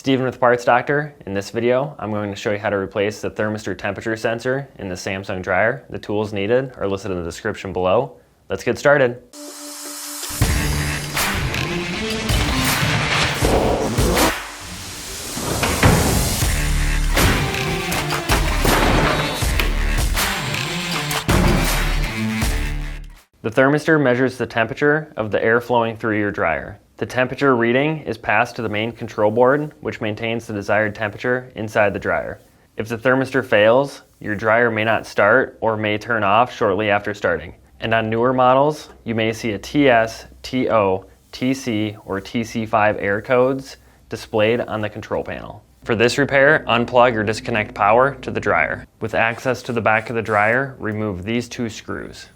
Steven with Parts Doctor. In this video, I'm going to show you how to replace the thermistor temperature sensor in the Samsung dryer. The tools needed are listed in the description below. Let's get started. The thermistor measures the temperature of the air flowing through your dryer. The temperature reading is passed to the main control board, which maintains the desired temperature inside the dryer. If the thermistor fails, your dryer may not start or may turn off shortly after starting. And on newer models, you may see a TS, TO, TC, or TC5 error codes displayed on the control panel. For this repair, unplug or disconnect power to the dryer. With access to the back of the dryer, remove these two screws.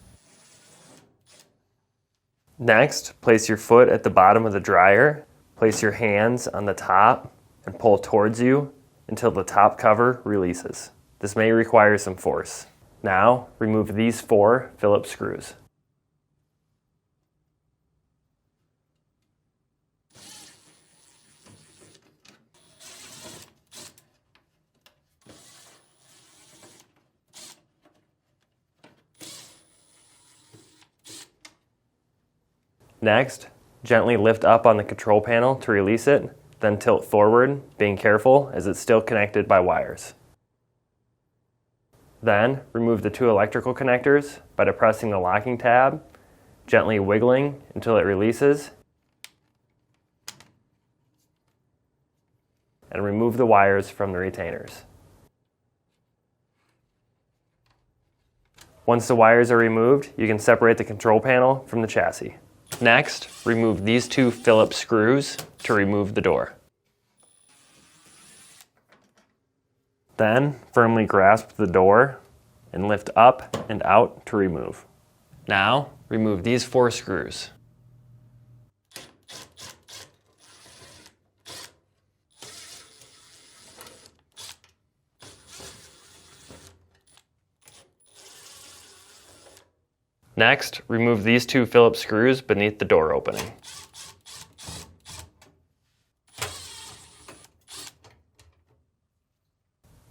Next, place your foot at the bottom of the dryer, place your hands on the top, and pull towards you until the top cover releases. This may require some force. Now, remove these 4 Phillips screws. Next, gently lift up on the control panel to release it, then tilt forward, being careful as it's still connected by wires. Then, remove the 2 electrical connectors by depressing the locking tab, gently wiggling until it releases, and remove the wires from the retainers. Once the wires are removed, you can separate the control panel from the chassis. Next, remove these 2 Phillips screws to remove the door. Then, firmly grasp the door and lift up and out to remove. Now, remove these 4 screws. Next, remove these 2 Phillips screws beneath the door opening.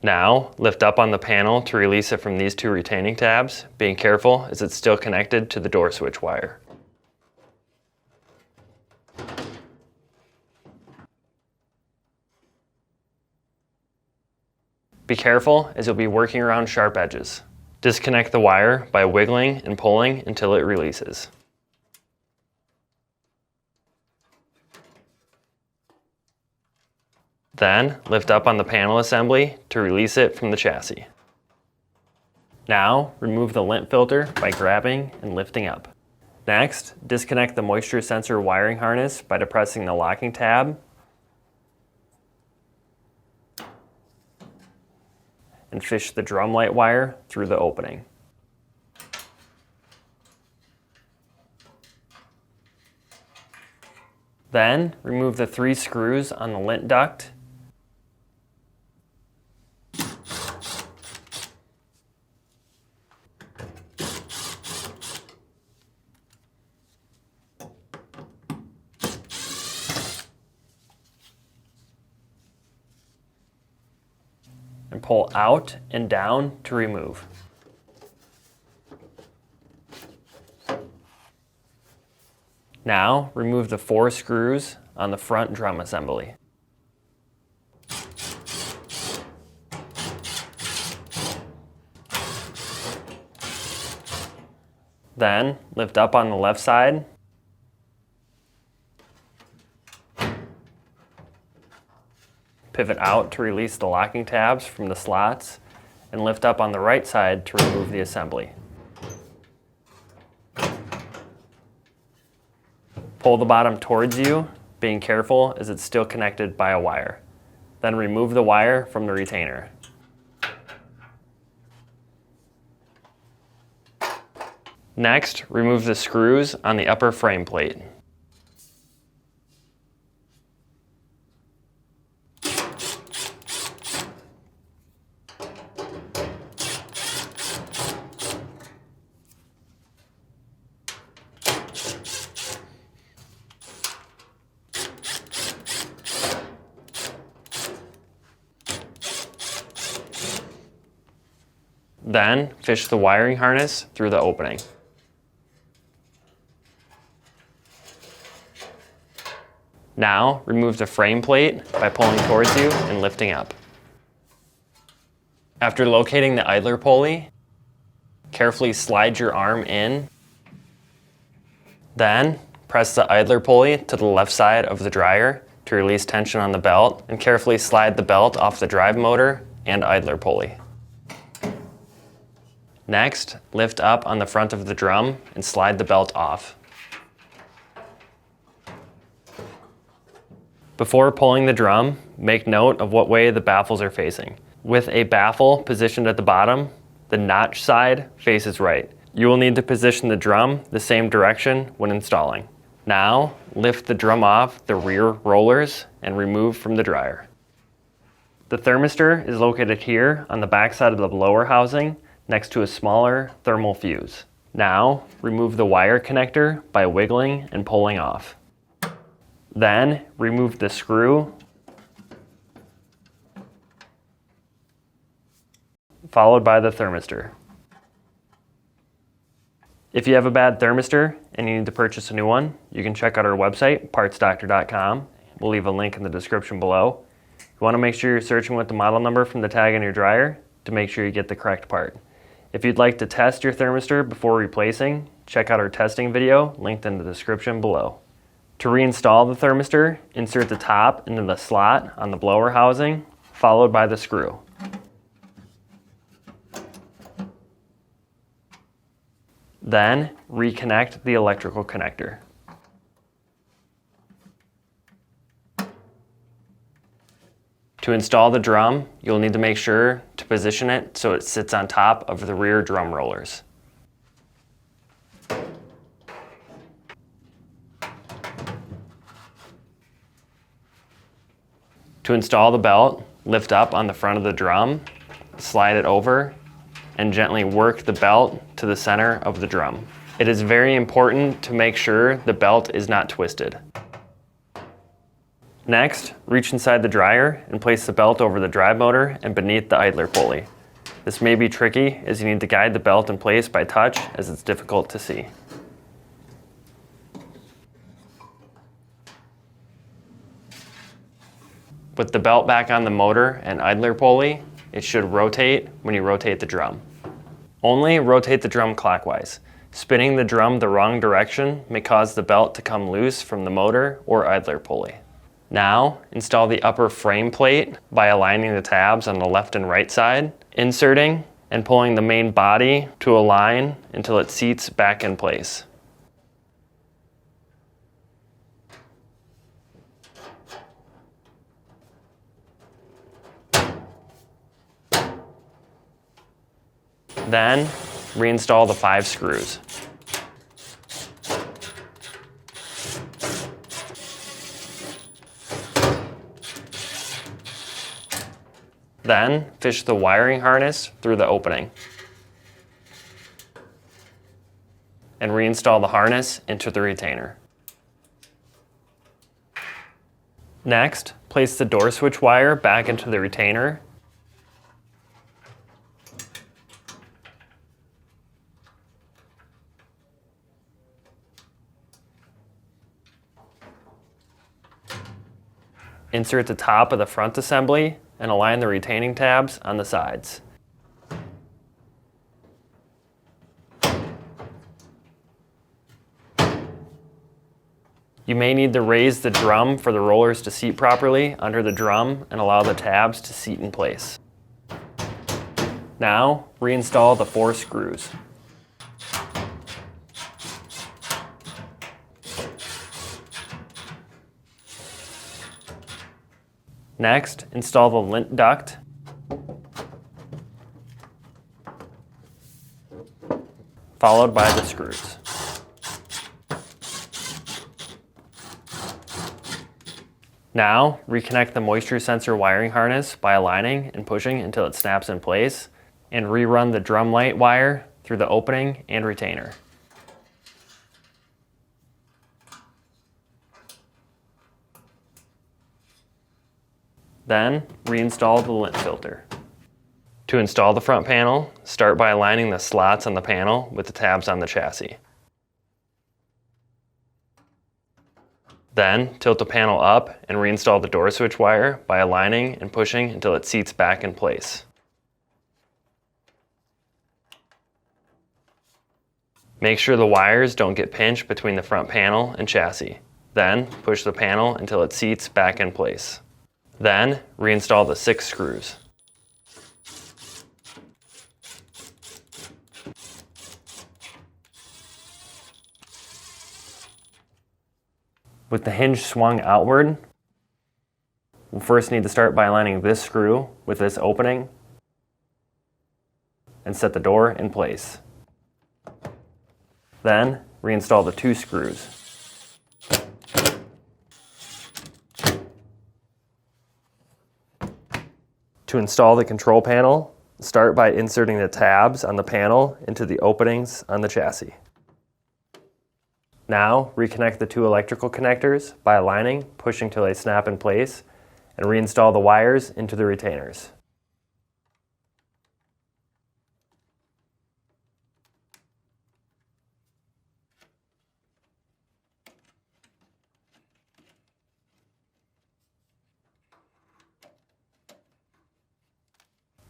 Now, lift up on the panel to release it from these 2 retaining tabs, being careful as it's still connected to the door switch wire. Be careful as you'll be working around sharp edges. Disconnect the wire by wiggling and pulling until it releases. Then, lift up on the panel assembly to release it from the chassis. Now, remove the lint filter by grabbing and lifting up. Next, disconnect the moisture sensor wiring harness by depressing the locking tab and fish the drum light wire through the opening. Then, remove the 3 screws on the lint duct and pull out and down to remove. Now, remove the 4 screws on the front drum assembly. Then, lift up on the left side pivot out to release the locking tabs from the slots, and lift up on the right side to remove the assembly. Pull the bottom towards you, being careful as it's still connected by a wire. Then remove the wire from the retainer. Next, remove the screws on the upper frame plate. Then fish the wiring harness through the opening. Now remove the frame plate by pulling towards you and lifting up. After locating the idler pulley, carefully slide your arm in. Then press the idler pulley to the left side of the dryer to release tension on the belt, and carefully slide the belt off the drive motor and idler pulley. Next, lift up on the front of the drum and slide the belt off. Before pulling the drum, make note of what way the baffles are facing. With a baffle positioned at the bottom, the notch side faces right. You will need to position the drum the same direction when installing. Now, lift the drum off the rear rollers and remove from the dryer. The thermistor is located here on the back side of the blower housing next to a smaller thermal fuse. Now, remove the wire connector by wiggling and pulling off. Then, remove the screw, followed by the thermistor. If you have a bad thermistor and you need to purchase a new one, you can check out our website, partsdoctor.com. We'll leave a link in the description below. You want to make sure you're searching with the model number from the tag on your dryer to make sure you get the correct part. If you'd like to test your thermistor before replacing, check out our testing video linked in the description below. To reinstall the thermistor, insert the top into the slot on the blower housing, followed by the screw. Then, reconnect the electrical connector. To install the drum, you'll need to make sure to position it so it sits on top of the rear drum rollers. To install the belt, lift up on the front of the drum, slide it over, and gently work the belt to the center of the drum. It is very important to make sure the belt is not twisted. Next, reach inside the dryer and place the belt over the drive motor and beneath the idler pulley. This may be tricky as you need to guide the belt in place by touch as it's difficult to see. With the belt back on the motor and idler pulley, it should rotate when you rotate the drum. Only rotate the drum clockwise. Spinning the drum the wrong direction may cause the belt to come loose from the motor or idler pulley. Now, install the upper frame plate by aligning the tabs on the left and right side, inserting and pulling the main body to align until it seats back in place. Then, reinstall the 5 screws. Then, fish the wiring harness through the opening. And reinstall the harness into the retainer. Next, place the door switch wire back into the retainer. Insert the top of the front assembly and align the retaining tabs on the sides. You may need to raise the drum for the rollers to seat properly under the drum and allow the tabs to seat in place. Now, reinstall the 4 screws. Next, install the lint duct. Followed by the screws. Now, reconnect the moisture sensor wiring harness by aligning and pushing until it snaps in place, and rerun the drum light wire through the opening and retainer. Then, reinstall the lint filter. To install the front panel, start by aligning the slots on the panel with the tabs on the chassis. Then, tilt the panel up and reinstall the door switch wire by aligning and pushing until it seats back in place. Make sure the wires don't get pinched between the front panel and chassis. Then, push the panel until it seats back in place. Then, reinstall the 6 screws. With the hinge swung outward, we'll first need to start by aligning this screw with this opening and set the door in place. Then, reinstall the 2 screws. To install the control panel, start by inserting the tabs on the panel into the openings on the chassis. Now, reconnect the 2 electrical connectors by aligning, pushing till they snap in place, and reinstall the wires into the retainers.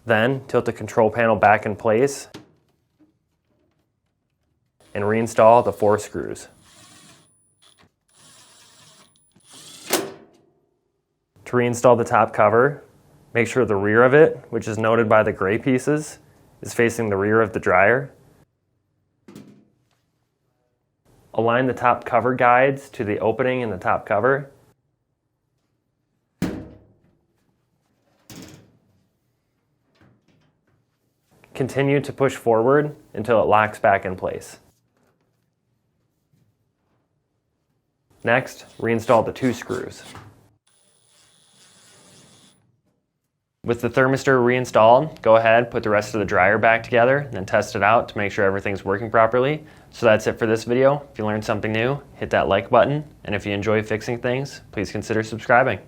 Then, tilt the control panel back in place and reinstall the 4 screws. To reinstall the top cover, make sure the rear of it, which is noted by the gray pieces, is facing the rear of the dryer. Align the top cover guides to the opening in the top cover. Continue to push forward until it locks back in place. Next, reinstall the 2 screws. With the thermistor reinstalled, go ahead, put the rest of the dryer back together, and then test it out to make sure everything's working properly. So that's it for this video. If you learned something new, hit that like button, and if you enjoy fixing things, please consider subscribing.